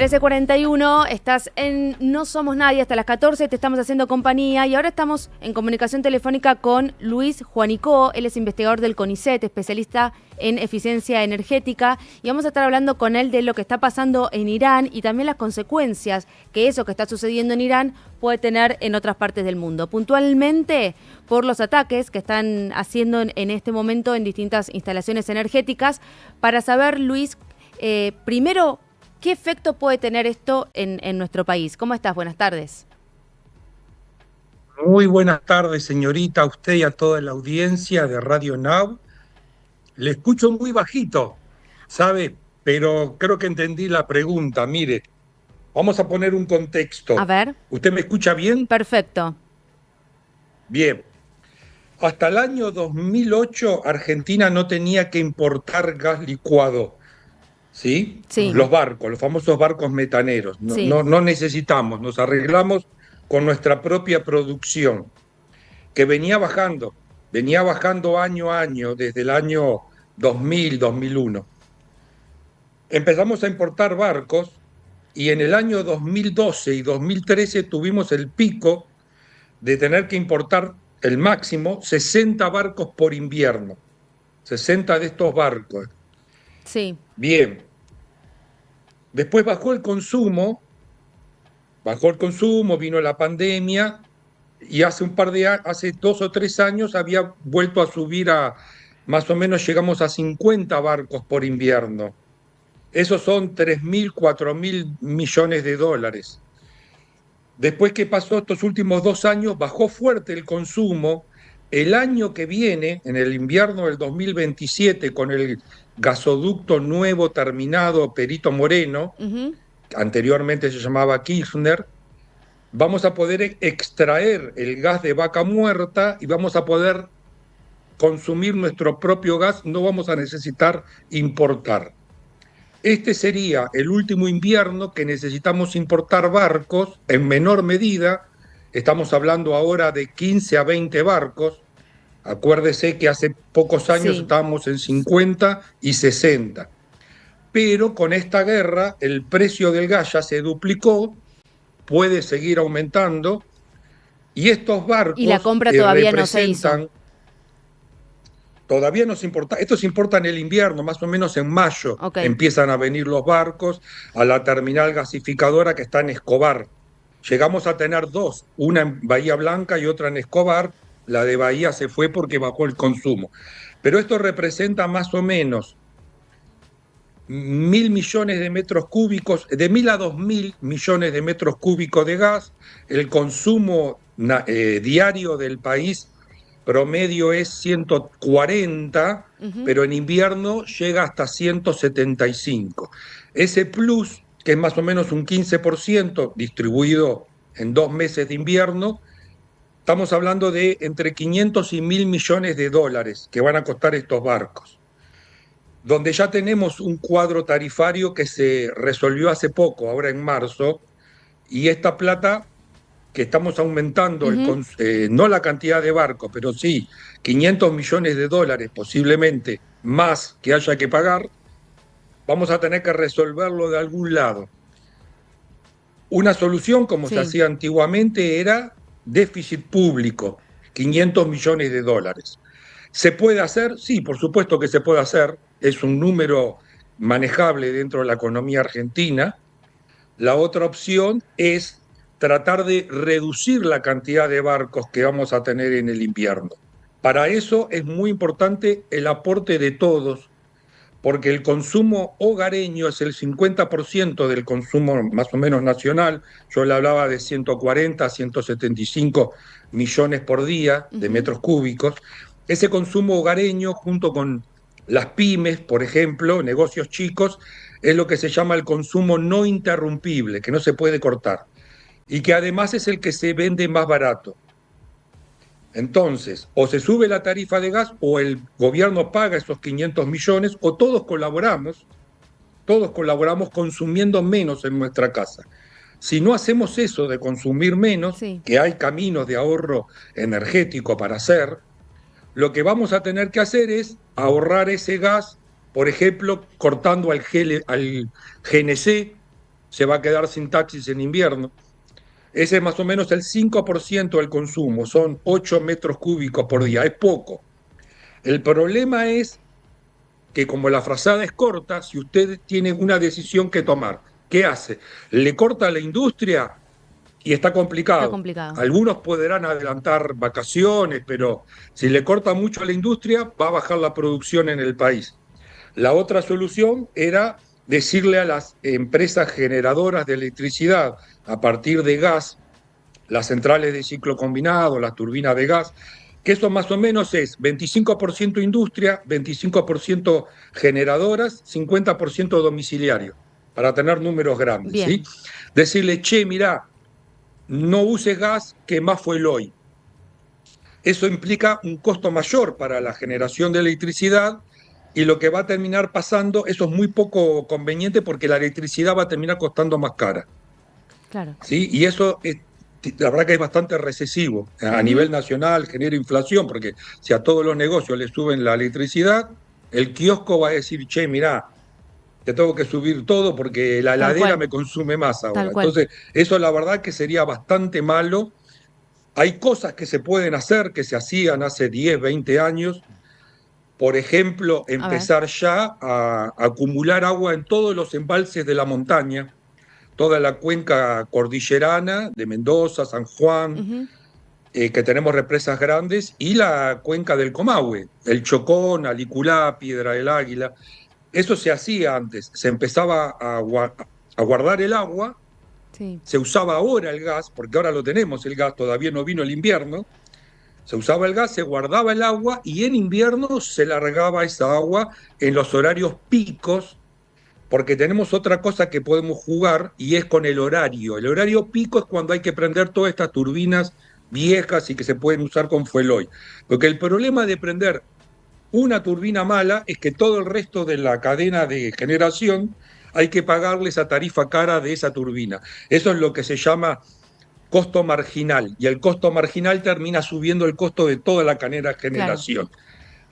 13:41, estás en No Somos Nadie hasta las 14, te estamos haciendo compañía y ahora estamos en comunicación telefónica con Luis Juanicó. Él es investigador del CONICET, especialista en eficiencia energética, y vamos a estar hablando con él de lo que está pasando en Irán y también las consecuencias que eso que está sucediendo en Irán puede tener en otras partes del mundo. Puntualmente por los ataques que están haciendo en este momento en distintas instalaciones energéticas. Para saber, Luis, primero, ¿qué efecto puede tener esto en nuestro país? ¿Cómo estás? Buenas tardes. Muy buenas tardes, señorita, a usted y a toda la audiencia de Radio Now. Le escucho muy bajito, ¿sabe? Pero creo que entendí la pregunta. Mire, vamos a poner un contexto. A ver. ¿Usted me escucha bien? Perfecto. Bien. Hasta el año 2008, Argentina no tenía que importar gas licuado, ¿sí? Sí. Los barcos, los famosos barcos metaneros. Sí. No necesitamos, nos arreglamos con nuestra propia producción, que venía bajando año a año, desde el año 2000, 2001. Empezamos a importar barcos y en el año 2012 y 2013 tuvimos el pico de tener que importar el máximo 60 barcos por invierno. 60 de estos barcos. Sí. Bien. Después bajó el consumo, vino la pandemia y hace 2 o 3 años había vuelto a subir a, más o menos llegamos a 50 barcos por invierno. Esos son 3.000, 4.000 millones de dólares. Después que pasó estos últimos 2 años, bajó fuerte el consumo. El año que viene, en el invierno del 2027, con el gasoducto nuevo terminado Perito Moreno, anteriormente se llamaba Kirchner, vamos a poder extraer el gas de vaca muerta y vamos a poder consumir nuestro propio gas, no vamos a necesitar importar. Este sería el último invierno que necesitamos importar barcos en menor medida. Estamos hablando ahora de 15 a 20 barcos. Acuérdese que hace pocos años estábamos en 50 y 60. Pero con esta guerra el precio del gas ya se duplicó, puede seguir aumentando, y estos barcos y la compra todavía no se hizo. Todavía nos importa, estos importan el invierno, más o menos en mayo. Empiezan a venir los barcos a la terminal gasificadora que está en Escobar. Llegamos a tener 2, una en Bahía Blanca y otra en Escobar. La de Bahía se fue porque bajó el consumo. Pero esto representa más o menos 1.000 millones de metros cúbicos, de 1.000 a 2.000 millones de metros cúbicos de gas. El consumo diario del país promedio es 140, pero en invierno llega hasta 175. Ese plus, que es más o menos un 15% distribuido en 2 meses de invierno, estamos hablando de entre 500 y 1.000 millones de dólares que van a costar estos barcos. Donde ya tenemos un cuadro tarifario que se resolvió hace poco, ahora en marzo, y esta plata que estamos aumentando, no la cantidad de barcos, pero sí 500 millones de dólares, posiblemente más que haya que pagar, vamos a tener que resolverlo de algún lado. Una solución, como se hacía antiguamente, era déficit público, 500 millones de dólares. ¿Se puede hacer? Sí, por supuesto que se puede hacer. Es un número manejable dentro de la economía argentina. La otra opción es tratar de reducir la cantidad de barcos que vamos a tener en el invierno. Para eso es muy importante el aporte de todos, porque el consumo hogareño es el 50% del consumo más o menos nacional. Yo le hablaba de 140 a 175 millones por día de metros cúbicos. Ese consumo hogareño, junto con las pymes, por ejemplo, negocios chicos, es lo que se llama el consumo no interrumpible, que no se puede cortar, y que además es el que se vende más barato. Entonces, o se sube la tarifa de gas, o el gobierno paga esos 500 millones, o todos colaboramos consumiendo menos en nuestra casa. Si no hacemos eso de consumir menos, que hay caminos de ahorro energético para hacer, lo que vamos a tener que hacer es ahorrar ese gas, por ejemplo, cortando al GNC, se va a quedar sin taxis en invierno. Ese es más o menos el 5% del consumo, son 8 metros cúbicos por día, es poco. El problema es que como la frazada es corta, si usted tiene una decisión que tomar, ¿qué hace? ¿Le corta a la industria? Y está Está complicado. complicado. Algunos podrán adelantar vacaciones, pero si le corta mucho a la industria, va a bajar la producción en el país. La otra solución era decirle a las empresas generadoras de electricidad a partir de gas, las centrales de ciclo combinado, las turbinas de gas, que eso más o menos es 25% industria, 25% generadoras, 50% domiciliario, para tener números grandes, ¿sí? Bien, Decirle, che, mirá, no uses gas, que más fue el hoy. Eso implica un costo mayor para la generación de electricidad y lo que va a terminar pasando, eso es muy poco conveniente porque la electricidad va a terminar costando más cara. claro. ¿Sí? Y eso es, la verdad que es bastante recesivo a Ujú. nivel nacional, genera inflación, porque si a todos los negocios le suben la electricidad, el kiosco va a decir, che, mirá, te tengo que subir todo porque la Tal heladera cual, me consume más ahora. tal cual. Entonces, eso la verdad que sería bastante malo. Hay cosas que se pueden hacer, que se hacían hace 10, 20 años. Por ejemplo, A ver. empezar ya a acumular agua en todos los embalses de la montaña, toda la cuenca cordillerana de Mendoza, San Juan, Ujú. que tenemos represas grandes, y la cuenca del Comahue, el Chocón, Aliculá, Piedra del Águila. Eso se hacía antes, se empezaba a guardar el agua, Sí, se usaba ahora el gas, porque ahora lo tenemos el gas, todavía no vino el invierno, se usaba el gas, se guardaba el agua y en invierno se largaba esa agua en los horarios picos, porque tenemos otra cosa que podemos jugar y es con el horario. El horario pico es cuando hay que prender todas estas turbinas viejas y que se pueden usar con fuel hoy. Porque el problema de prender una turbina mala es que todo el resto de la cadena de generación hay que pagarle esa tarifa cara de esa turbina. Eso es lo que se llama costo marginal, y el costo marginal termina subiendo el costo de toda la cadena de claro. generación.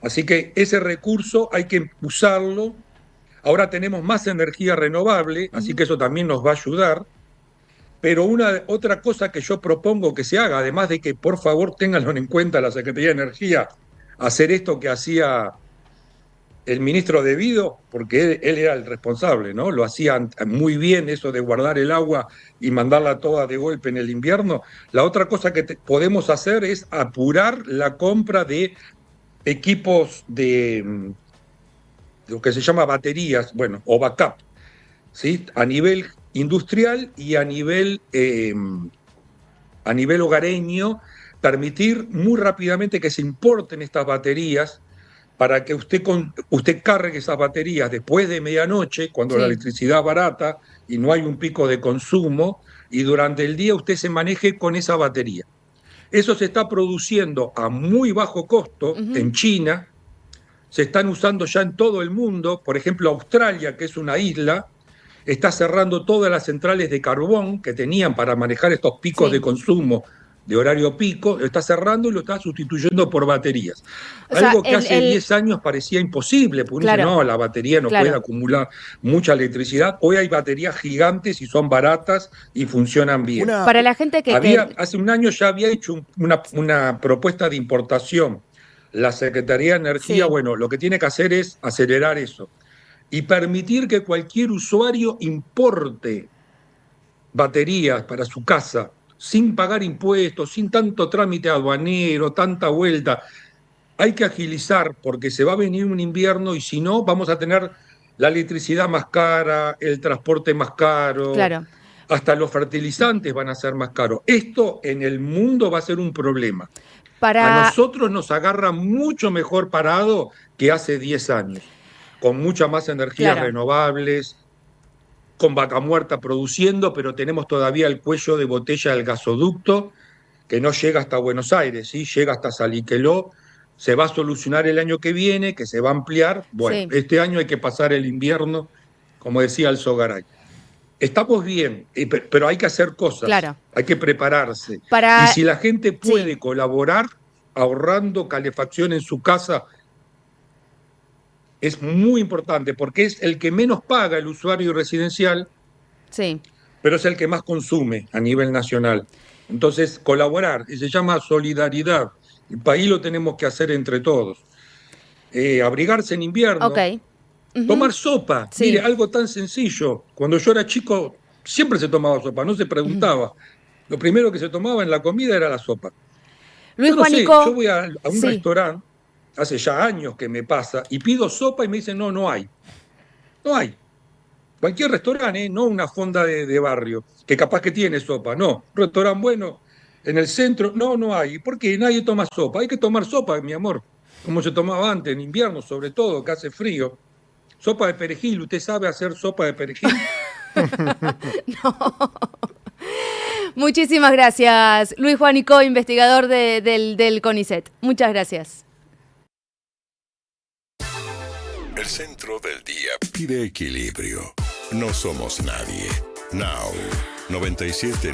Así que ese recurso hay que usarlo. Ahora tenemos más energía renovable, así Ujú. que eso también nos va a ayudar. Pero otra cosa que yo propongo que se haga, además de que por favor tenganlo en cuenta la Secretaría de Energía, hacer esto que hacía el ministro debido, porque él era el responsable, ¿no? Lo hacía muy bien eso de guardar el agua y mandarla toda de golpe en el invierno. La otra cosa que podemos hacer es apurar la compra de equipos de lo que se llama baterías, bueno, o backup, ¿sí? A nivel industrial y a nivel hogareño, permitir muy rápidamente que se importen estas baterías para que usted cargue esas baterías después de medianoche, cuando la Sí. electricidad es barata y no hay un pico de consumo, y durante el día usted se maneje con esa batería. Eso se está produciendo a muy bajo costo Ujú. en China, se están usando ya en todo el mundo. Por ejemplo, Australia, que es una isla, está cerrando todas las centrales de carbón que tenían para manejar estos picos de Sí. consumo de horario pico, lo está cerrando y lo está sustituyendo por baterías. O sea, Algo que hace 10 años parecía imposible, porque uno dice, claro, no, la batería no puede claro. acumular mucha electricidad. Hoy hay baterías gigantes y son baratas y funcionan bien. Una, Para la gente Hace un año ya había hecho una propuesta de importación. La Secretaría de Energía, sí, bueno, lo que tiene que hacer es acelerar eso y permitir que cualquier usuario importe baterías para su casa sin pagar impuestos, sin tanto trámite aduanero, tanta vuelta. Hay que agilizar porque se va a venir un invierno y si no, vamos a tener la electricidad más cara, el transporte más caro, claro. hasta los fertilizantes van a ser más caros. Esto en el mundo va a ser un problema. A Para, nosotros nos agarra mucho mejor parado que hace 10 años, con muchas más energías claro, renovables, con vaca muerta produciendo, pero tenemos todavía el cuello de botella del gasoducto que no llega hasta Buenos Aires, ¿sí? Llega hasta Saliqueló, se va a solucionar el año que viene, que se va a ampliar. Bueno, sí, este año hay que pasar el invierno, como decía el Sogaray. Estamos bien, pero hay que hacer cosas, claro. hay que prepararse. Y Para, si la gente sí, puede colaborar ahorrando calefacción en su casa, es muy importante, porque es el que menos paga el usuario residencial, Sí. pero es el que más consume a nivel nacional. Entonces, colaborar, y se llama solidaridad. El país lo tenemos que hacer entre todos. Abrigarse en Ok. invierno, Ujú. tomar sopa. Mire, Sí. algo tan sencillo. Cuando yo era chico, siempre se tomaba sopa, no se preguntaba. Lo primero que se tomaba en la comida era la sopa. Luis Yo no sé, yo Juanico, voy a un sí. restaurante, hace ya años que me pasa, y pido sopa y me dicen, no, no hay. No hay. Cualquier restaurante, ¿eh? No una fonda de barrio, que capaz que tiene sopa, no. Un restaurante bueno, en el centro, no, no hay. ¿Por qué? Nadie toma sopa. Hay que tomar sopa, mi amor, como se tomaba antes, en invierno sobre todo, que hace frío. Sopa de perejil, ¿usted sabe hacer sopa de perejil? Muchísimas gracias, Luis Juanico, investigador del CONICET. Muchas gracias. El centro del día pide equilibrio. No somos nadie. Now, 97.9.